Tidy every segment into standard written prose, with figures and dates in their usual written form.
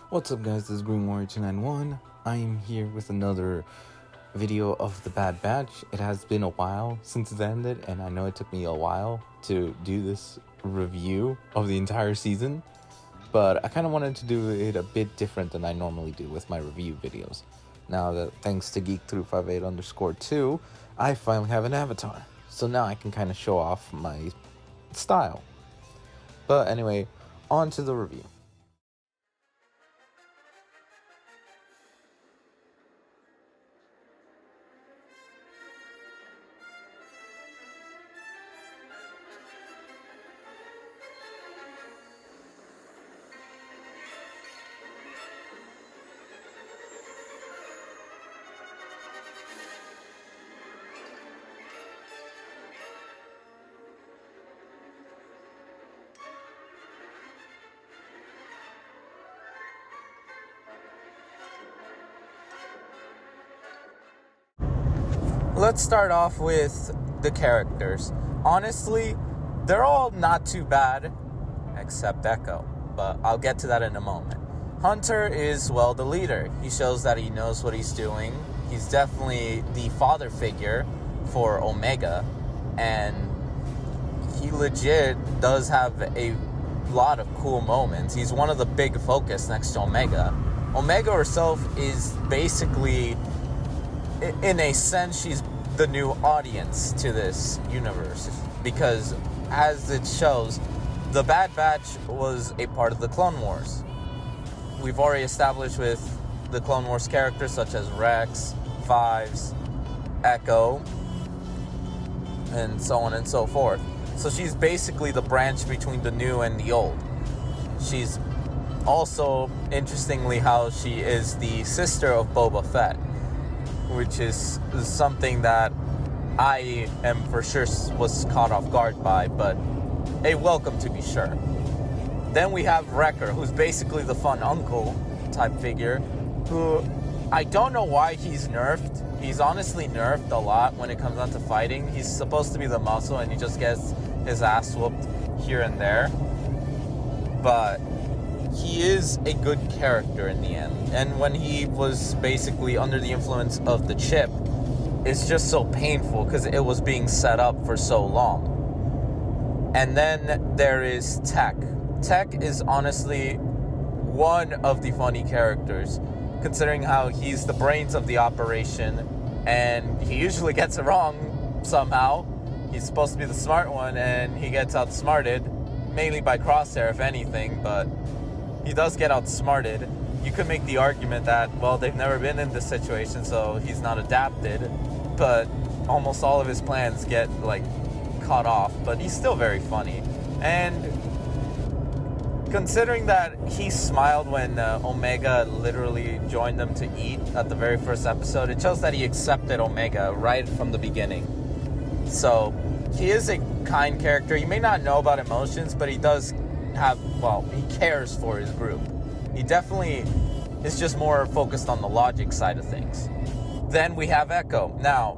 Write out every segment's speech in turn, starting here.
What's up guys, this is Green Warrior 291. I am here with another video of The Bad Batch. It has been a while since it's ended, and I know it took me a while to do this review of the entire season, but I kind of wanted to do it a bit different than I normally do with my review videos. Now that thanks to Geek358_2, I finally have an avatar, so now I can kind of show off my style. But anyway, on to the review. Let's start off with the characters. Honestly, they're all not too bad, except Echo, but I'll get to that in a moment. Hunter is, well, the leader. He shows that he knows what he's doing. He's definitely the father figure for Omega, and he legit does have a lot of cool moments. He's one of the big focus next to Omega. Omega herself is basically, in a sense, she's the new audience to this universe, because as it shows, the Bad Batch was a part of the Clone Wars. We've already established with the Clone Wars characters such as Rex, Fives, Echo, and so on and so forth. So she's basically the branch between the new and the old. She's also, interestingly, how she is the sister of Boba Fett, which is something that I am for sure was caught off guard by, but a welcome to be sure. Then we have Wrecker, who's basically the fun uncle type figure, who I don't know why he's nerfed. He's honestly nerfed a lot when it comes down to fighting. He's supposed to be the muscle, and he just gets his ass whooped here and there. But he is a good character in the end. And when he was basically under the influence of the chip, it's just so painful because it was being set up for so long. And then there is Tech. Tech is honestly one of the funny characters, considering how he's the brains of the operation, and he usually gets it wrong somehow. He's supposed to be the smart one, and he gets outsmarted, mainly by Crosshair, if anything, but he does get outsmarted. You could make the argument that, well, they've never been in this situation, so he's not adapted, but almost all of his plans get, cut off, but he's still very funny. And considering that he smiled when Omega literally joined them to eat at the very first episode, it shows that he accepted Omega right from the beginning. So he is a kind character. You may not know about emotions, but he does he cares for his group. He definitely is just more focused on the logic side of things. Then we have Echo. Now,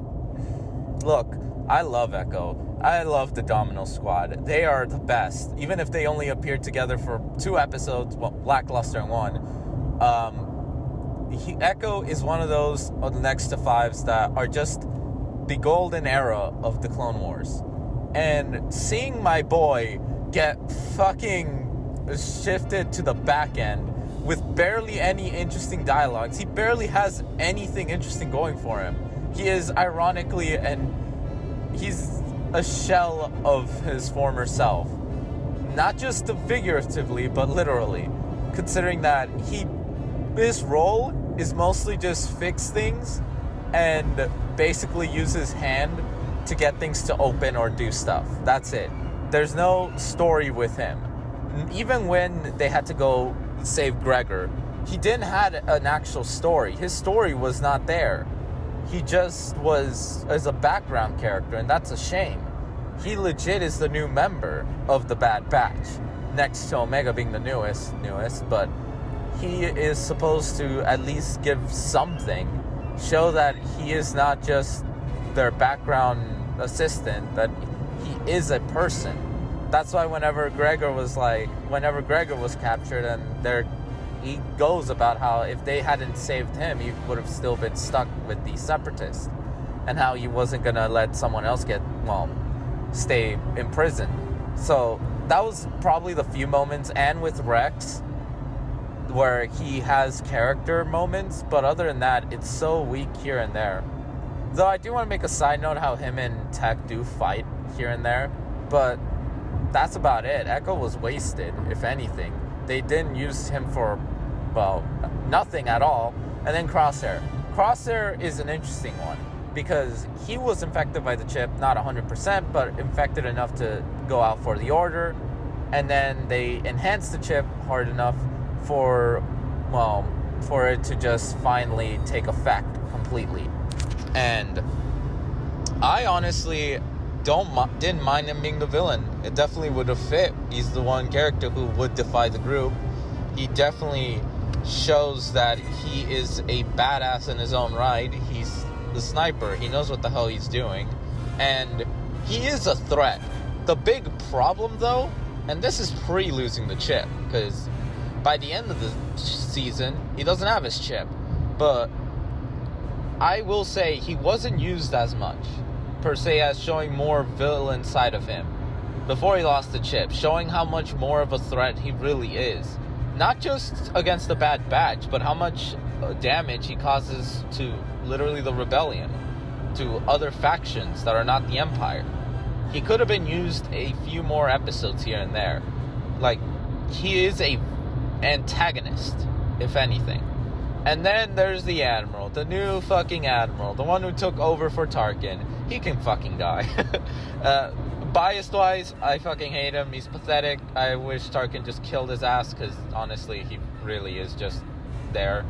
look, I love Echo. I love the Domino Squad. They are the best. Even if they only appeared together for 2 episodes, well, lackluster in 1. Echo is one of those next to Fives that are just the golden era of the Clone Wars. And seeing my boy get fucking shifted to the back end with barely any interesting dialogues. He barely has anything interesting going for him. He is ironically, and he's a shell of his former self. Not just figuratively, but literally. Considering that his role is mostly just fix things and basically use his hand to get things to open or do stuff. That's it. There's no story with him. Even when they had to go save Gregor, he didn't have an actual story. His story was not there. He just was as a background character, and that's a shame. He legit is the new member of the Bad Batch, next to Omega being the newest, but he is supposed to at least give something, show that he is not just their background assistant, that he is a person. That's why whenever Gregor was captured and they're he goes about how if they hadn't saved him, he would have still been stuck with the Separatists, and how he wasn't gonna let someone else stay in prison. So that was probably the few moments, and with Rex, where he has character moments, but other than that, it's so weak here and there. Though I do want to make a side note how him and Tech do fight here and there, but that's about it. Echo was wasted, if anything. They didn't use him for, nothing at all. And then Crosshair. Crosshair is an interesting one, because he was infected by the chip, not 100%, but infected enough to go out for the order, and then they enhanced the chip hard enough for it to just finally take effect completely. And I honestly didn't mind him being the villain. It definitely would have fit. He's the one character who would defy the group. He definitely shows that he is a badass in his own right. He's the sniper. He knows what the hell he's doing. And he is a threat. The big problem, though, and this is pre-losing the chip, because by the end of the season, he doesn't have his chip. But I will say he wasn't used as much, per se, as showing more villain side of him before he lost the chip, showing how much more of a threat he really is. Not just against the Bad Batch, but how much damage he causes to literally the rebellion, to other factions that are not the Empire. He could have been used a few more episodes here and there. Like, he is a antagonist, if anything. And then there's the Admiral, the new fucking Admiral, the one who took over for Tarkin. He can fucking die. Biased-wise, I fucking hate him. He's pathetic. I wish Tarkin just killed his ass, because honestly, he really is just there,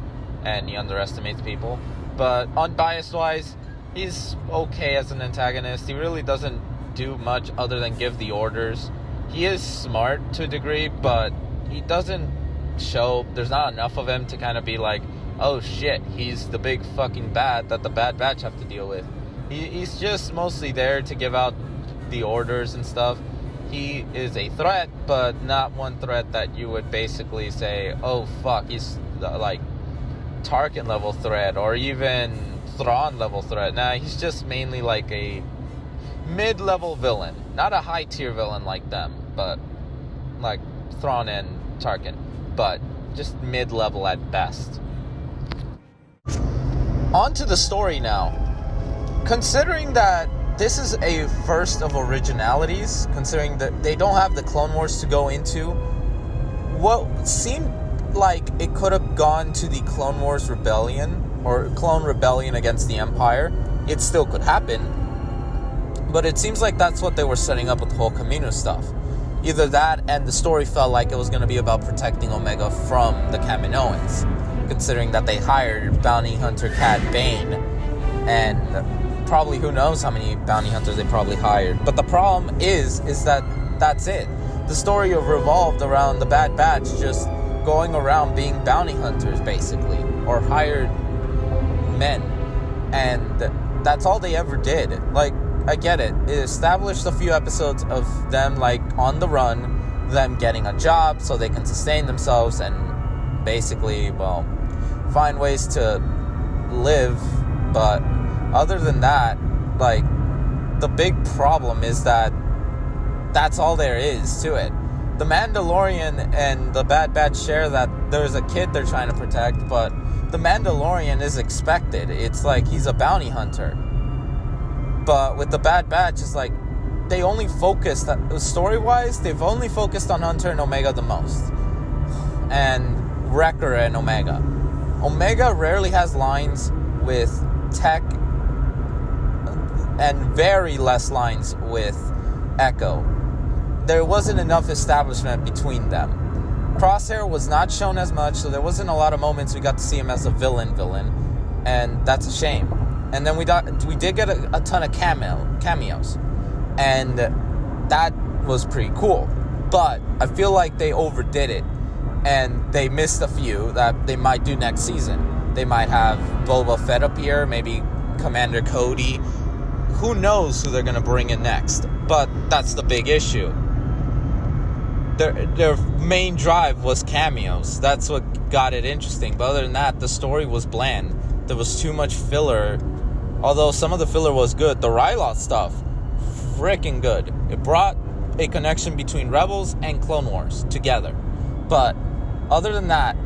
and he underestimates people. But unbiased-wise, he's okay as an antagonist. He really doesn't do much other than give the orders. He is smart to a degree, but he doesn't show, there's not enough of him to kind of be like, oh shit, he's the big fucking bad that the Bad Batch have to deal with. He's just mostly there to give out the orders and stuff. He is a threat, but not one threat that you would basically say, oh fuck, he's like Tarkin level threat or even Thrawn level threat. Nah, he's just mainly like a mid-level villain, not a high-tier villain like them, but like Thrawn and Tarkin, but just mid-level at best. On to the story now. Considering that this is a first of originalities, considering that they don't have the Clone Wars to go into, what seemed like it could have gone to the Clone Wars Rebellion, or Clone Rebellion against the Empire, it still could happen. But it seems like that's what they were setting up with the whole Kamino stuff. Either that, and the story felt like it was going to be about protecting Omega from the Kaminoans, considering that they hired bounty hunter Cad Bane, and probably who knows how many bounty hunters they probably hired. But the problem is that that's it. The story revolved around the Bad Batch just going around being bounty hunters, basically, or hired men, and that's all they ever did. Like, I get it. It established a few episodes of them, like, on the run, them getting a job so they can sustain themselves and basically, well, find ways to live. But other than that, like, the big problem is that that's all there is to it. The Mandalorian and the Bad Batch share that there's a kid they're trying to protect, but the Mandalorian is expected. It's like he's a bounty hunter. But with the Bad Batch, it's like they only focused, story-wise, they've only focused on Hunter and Omega the most. And Wrecker and Omega. Omega rarely has lines with Tech and very less lines with Echo. There wasn't enough establishment between them. Crosshair was not shown as much, so there wasn't a lot of moments we got to see him as a villain, and that's a shame. And then we did get a ton of cameos, and that was pretty cool. But I feel like they overdid it, and they missed a few that they might do next season. They might have Boba Fett appear, maybe Commander Cody. Who knows who they're going to bring in next? But that's the big issue. their main drive was cameos. That's what got it interesting. But other than that, the story was bland. There was too much filler. Although some of the filler was good, the Ryloth stuff, freaking good. It brought a connection between Rebels and Clone Wars together. But other than that,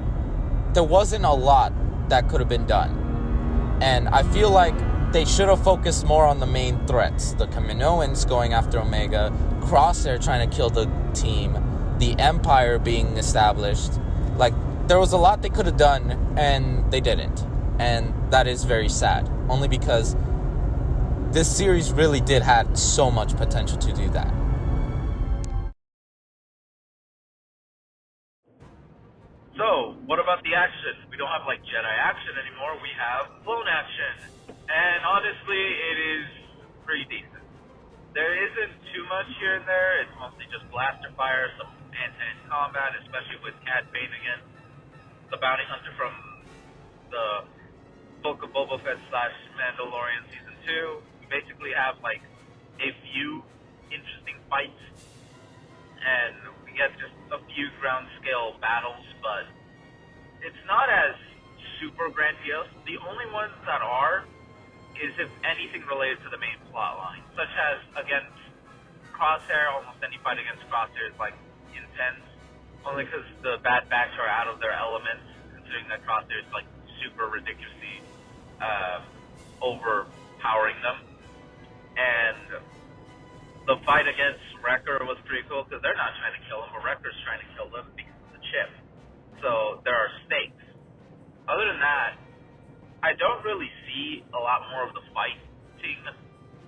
there wasn't a lot that could have been done. And I feel like they should have focused more on the main threats. The Kaminoans going after Omega, Crosshair trying to kill the team, the Empire being established. Like, there was a lot they could have done, and they didn't. And that is very sad. Only because this series really did have so much potential to do that. So, what about the action? We don't have, like, Jedi action anymore. We have clone action. And honestly, it is pretty decent. There isn't too much here and there. It's mostly just blaster fire, some hand-to-hand combat, especially with Cad Bane against the bounty hunter from the Book of Boba Fett / Mandalorian Season 2. We basically have, like, a few interesting fights, and we get just a few ground-scale battles, but it's not as super grandiose. The only ones that are is, if anything, related to the main plot line, such as against Crosshair. Almost any fight against Crosshair is, like, intense, only because the Bad Batch are out of their element, considering that Crosshair is, like, super ridiculously overpowering them. And the fight against Wrecker was pretty cool, because they're not trying to kill him, but Wrecker's trying to kill them because of the chip. So there are stakes. Other than that, I don't really see a lot more of the fighting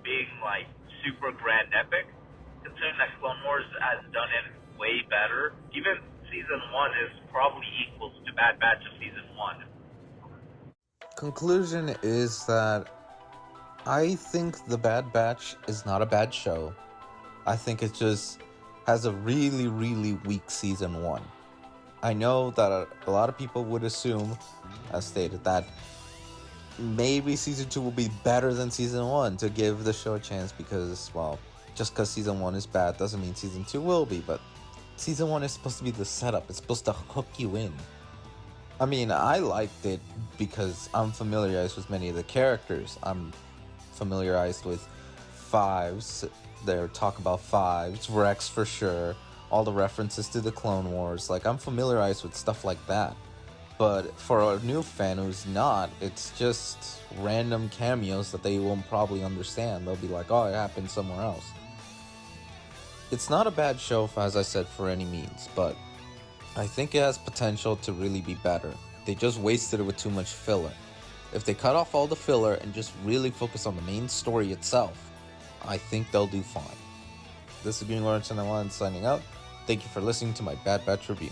being, like, super grand epic, considering that Clone Wars has done it way better. Even Season 1 is probably equals to Bad Batch of Season 1. Conclusion is that I think The Bad Batch is not a bad show. I think it just has a really, really weak Season 1. I know that a lot of people would assume, as stated, that maybe Season 2 will be better than Season 1 to give the show a chance, because, well, just because Season 1 is bad doesn't mean Season 2 will be, but Season 1 is supposed to be the setup. It's supposed to hook you in. I mean, I liked it because I'm familiarized with many of the characters. I'm familiarized with Fives. They talk about Fives, Rex for sure, all the references to the Clone Wars. Like, I'm familiarized with stuff like that. But for a new fan who's not, it's just random cameos that they won't probably understand. They'll be like, oh, it happened somewhere else. It's not a bad show, as I said, for any means, but I think it has potential to really be better. They just wasted it with too much filler. If they cut off all the filler and just really focus on the main story itself, I think they'll do fine. This is Green Lawrence and I signing out. Thank you for listening to my Bad Batch review.